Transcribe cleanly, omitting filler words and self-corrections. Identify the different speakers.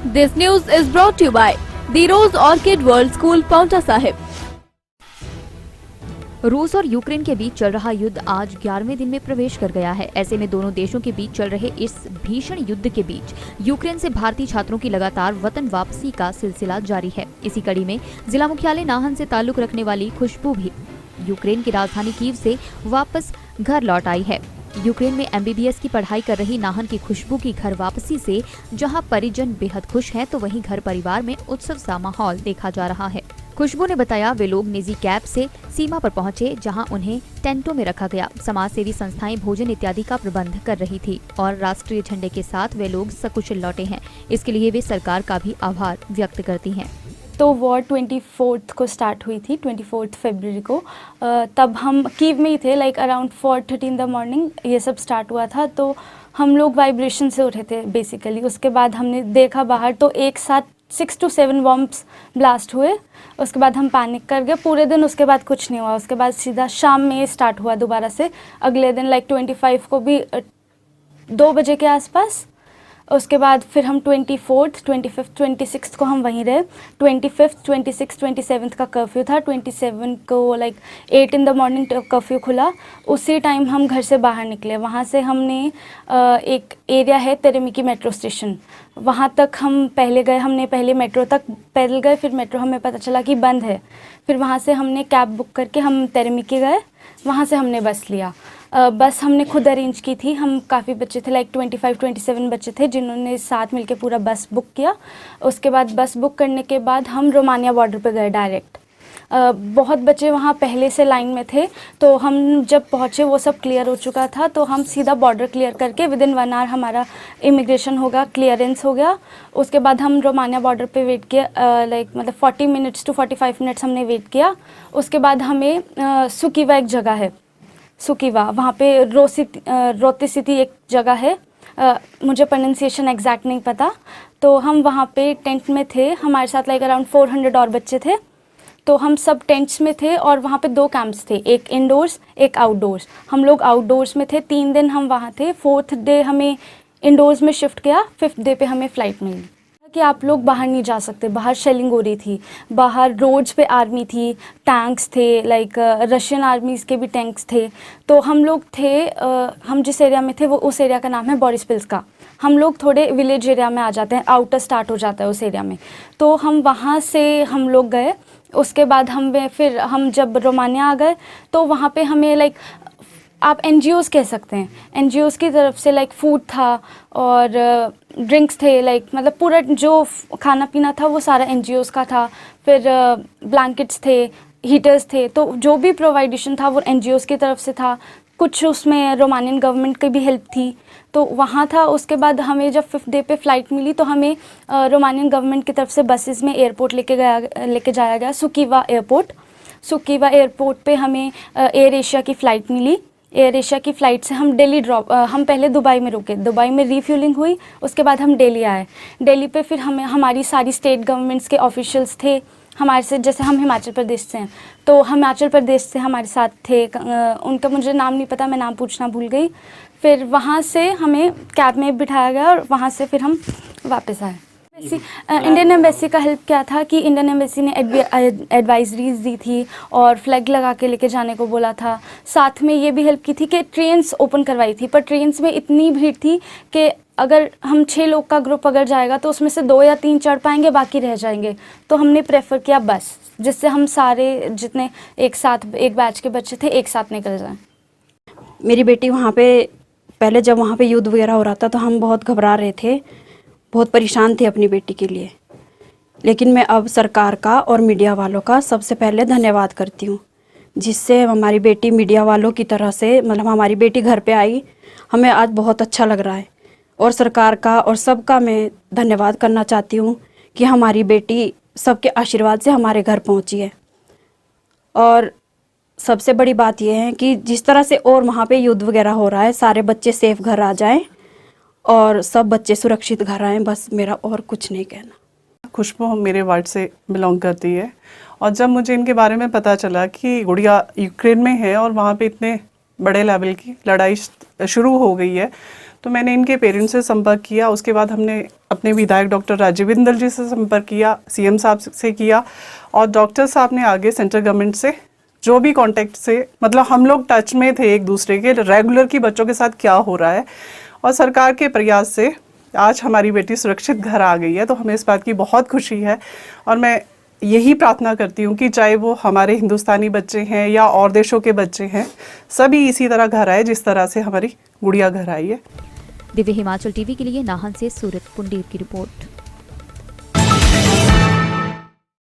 Speaker 1: This news is brought to you by The Rose Orchid World School, Paonta Sahib.
Speaker 2: रूस और Ukraine के बीच चल रहा युद्ध आज 11वें दिन में प्रवेश कर गया है। ऐसे में दोनों देशों के बीच चल रहे इस भीषण युद्ध के बीच यूक्रेन से भारतीय छात्रों की लगातार वतन वापसी का सिलसिला जारी है। इसी कड़ी में जिला मुख्यालय नाहन से ताल्लुक रखने वाली खुशबू भी यूक्रेन की राजधानी कीव से वापस घर लौट आई है। यूक्रेन में MBBS की पढ़ाई कर रही नाहन की खुशबू की घर वापसी से जहां परिजन बेहद खुश हैं, तो वहीं घर परिवार में उत्सव सा माहौल देखा जा रहा है। खुशबू ने बताया, वे लोग निजी कैब से सीमा पर पहुंचे, जहां उन्हें टेंटों में रखा गया। समाज सेवी संस्थाएं भोजन इत्यादि का प्रबंध कर रही थी और राष्ट्रीय झंडे के साथ वे लोग सकुशल लौटे हैं। इसके लिए वे सरकार का भी आभार व्यक्त करती हैं।
Speaker 3: तो वॉर 24 को स्टार्ट हुई थी, 24 फरवरी को। तब हम कीव में ही थे, like around 4:30 in the morning ये सब स्टार्ट हुआ था। तो हम लोग वाइब्रेशन से उठे थे बेसिकली। उसके बाद हमने देखा बाहर, तो एक साथ 6 to 7 बॉम्ब्स ब्लास्ट हुए। उसके बाद हम पैनिक कर गए पूरे दिन। उसके बाद कुछ नहीं हुआ। उसके बाद सीधा शाम में स्टार्ट हुआ दोबारा से। अगले दिन लाइक 25 को भी 2 बजे के आसपास। उसके बाद फिर हम 24th, 25th, 26th को हम वहीं रहे। 25th, 26th, 27th का कर्फ्यू था। 27 को like 8 in the morning curfew खुला। उसी टाइम हम घर से बाहर निकले। वहाँ से हमने एक एरिया है तेरेमिकी मेट्रो स्टेशन, वहाँ तक हम पहले गए। हमने पहले मेट्रो तक पैदल गए, फिर मेट्रो हमें पता चला कि बंद है। फिर वहाँ से हमने कैब बुक करके हम तेरेमिकी गए। वहाँ से हमने बस लिया। बस हमने खुद अरेंज की थी। हम काफ़ी बच्चे थे, लाइक 25-27 बच्चे थे, जिन्होंने साथ मिलके पूरा बस बुक किया। उसके बाद बस बुक करने के बाद हम रोमानिया बॉर्डर पे गए डायरेक्ट। बहुत बच्चे वहाँ पहले से लाइन में थे, तो हम जब पहुँचे वो सब क्लियर हो चुका था। तो हम सीधा बॉर्डर क्लियर करके विदिन 1 आवर हमारा इमिग्रेशन होगा, क्लियरेंस हो गया। उसके बाद हम रोमानिया बॉर्डर पे वेट किया, लाइक मतलब 40 मिनट्स to 45 मिनट्स हमने वेट किया। उसके बाद हमें सुकीवा एक जगह है, सुकीवा, वहाँ पे रोती सिटी एक जगह है। मुझे प्रोनाउंसिएशन एग्जैक्ट नहीं पता। तो हम वहाँ पे टेंट में थे। हमारे साथ लाइक अराउंड 400 और बच्चे थे। तो हम सब टेंट्स में थे और वहाँ पे 2 कैंप्स थे, एक इंडोर्स एक आउटडोर्स। हम लोग आउटडोर्स में थे। 3 दिन हम वहाँ थे। 4th डे हमें इंडोर्स में शिफ्ट किया। 5th डे पे हमें फ़्लाइट मिली कि आप लोग बाहर नहीं जा सकते। बाहर शेलिंग हो रही थी, बाहर रोड्स पे आर्मी थी, टैंक्स थे, लाइक रशियन आर्मीज़ के भी टैंक्स थे। तो हम लोग थे, हम जिस एरिया में थे वो उस एरिया का नाम है बोरिस्पिल्स्का। हम लोग थोड़े विलेज एरिया में आ जाते हैं, आउटर स्टार्ट हो जाता है उस एरिया में। तो हम वहाँ से हम लोग गए। उसके बाद फिर हम जब रोमानिया आ गए, तो वहाँ पे हमें लाइक आप NGOs कह सकते हैं, NGOs की तरफ से लाइक फूड था और ड्रिंक्स थे, लाइक मतलब पूरा जो खाना पीना था वो सारा NGOs का था। फिर ब्लैंकेट्स थे, हीटर्स थे, तो जो भी प्रोवाइडेशन था वो NGOs की तरफ से था। कुछ उसमें रोमानियन गवर्नमेंट की भी हेल्प थी, तो वहाँ था। उसके बाद हमें जब 5th डे पे फ़्लाइट मिली, तो हमें रोमानियन गवर्नमेंट की तरफ से बसेस में एयरपोर्ट लेके जाया गया, सुकीवा एयरपोर्ट। सुकीवा एयरपोर्ट पे हमें एयर एशिया की फ़्लाइट मिली। एयर एशिया की फ़्लाइट से हम दिल्ली हम पहले दुबई में रुके। दुबई में रीफ्यूलिंग हुई। उसके बाद हम दिल्ली आए। दिल्ली पे फिर हमारी सारी स्टेट गवर्नमेंट्स के ऑफिशियल्स थे हमारे से। जैसे हम हिमाचल प्रदेश से हैं, तो हिमाचल प्रदेश से हमारे साथ थे। उनका मुझे नाम नहीं पता, मैं नाम पूछना भूल गई। फिर वहाँ से हमें कैब में बिठाया गया और वहाँ से फिर हम वापस आए। इंडियन एम्बेसी का हेल्प क्या था कि इंडियन एम्बेसी ने एडवाइजरीज दी थी और फ्लैग लगा के लेके जाने को बोला था। साथ में ये भी हेल्प की थी कि ट्रेन्स ओपन करवाई थी, पर ट्रेन्स में इतनी भीड़ थी कि अगर हम 6 लोग का ग्रुप अगर जाएगा तो उसमें से 2 या 3 चढ़ पाएंगे, बाकी रह जाएंगे। तो हमने प्रेफर किया बस, जिससे हम सारे जितने एक साथ एक बैच के बच्चे थे एक साथ निकल जाएं।
Speaker 4: मेरी बेटी वहाँ पे पहले जब वहाँ पे युद्ध वगैरह हो रहा था तो हम बहुत घबरा रहे थे, बहुत परेशान थे अपनी बेटी के लिए। लेकिन मैं अब सरकार का और मीडिया वालों का सबसे पहले धन्यवाद करती हूँ, जिससे हमारी बेटी मीडिया वालों की तरह से मतलब हमारी बेटी घर पे आई। हमें आज बहुत अच्छा लग रहा है और सरकार का और सबका मैं धन्यवाद करना चाहती हूँ कि हमारी बेटी सबके आशीर्वाद से हमारे घर पहुँची है। और सबसे बड़ी बात यह है कि जिस तरह से और वहाँ पे युद्ध वगैरह हो रहा है, सारे बच्चे सेफ घर आ जाएं और सब बच्चे सुरक्षित घर आएँ, बस मेरा और कुछ नहीं कहना।
Speaker 5: खुशबू मेरे वार्ड से बिलोंग करती है और जब मुझे इनके बारे में पता चला कि गुड़िया यूक्रेन में है और वहाँ पे इतने बड़े लेवल की लड़ाई शुरू हो गई है, तो तो मैंने इनके पेरेंट्स से संपर्क किया। उसके बाद हमने अपने विधायक डॉक्टर राजीव बिंदल जी से संपर्क किया, सीएम साहब से किया, और डॉक्टर साहब ने आगे सेंट्रल गवर्नमेंट से जो भी कांटेक्ट से, मतलब हम लोग टच में थे एक दूसरे के रेगुलर कि बच्चों के साथ क्या हो रहा है, और सरकार के प्रयास से आज हमारी बेटी सुरक्षित घर आ गई है। तो हमें इस बात की बहुत खुशी है, और मैं यही प्रार्थना करती हूँ कि चाहे वो हमारे हिंदुस्तानी बच्चे हैं या और देशों के बच्चे हैं, सभी इसी तरह घर आए जिस तरह से हमारी गुड़िया घर आई है।
Speaker 2: दिव्य हिमाचल टीवी के लिए नाहन से सूरत पुंडीर की रिपोर्ट।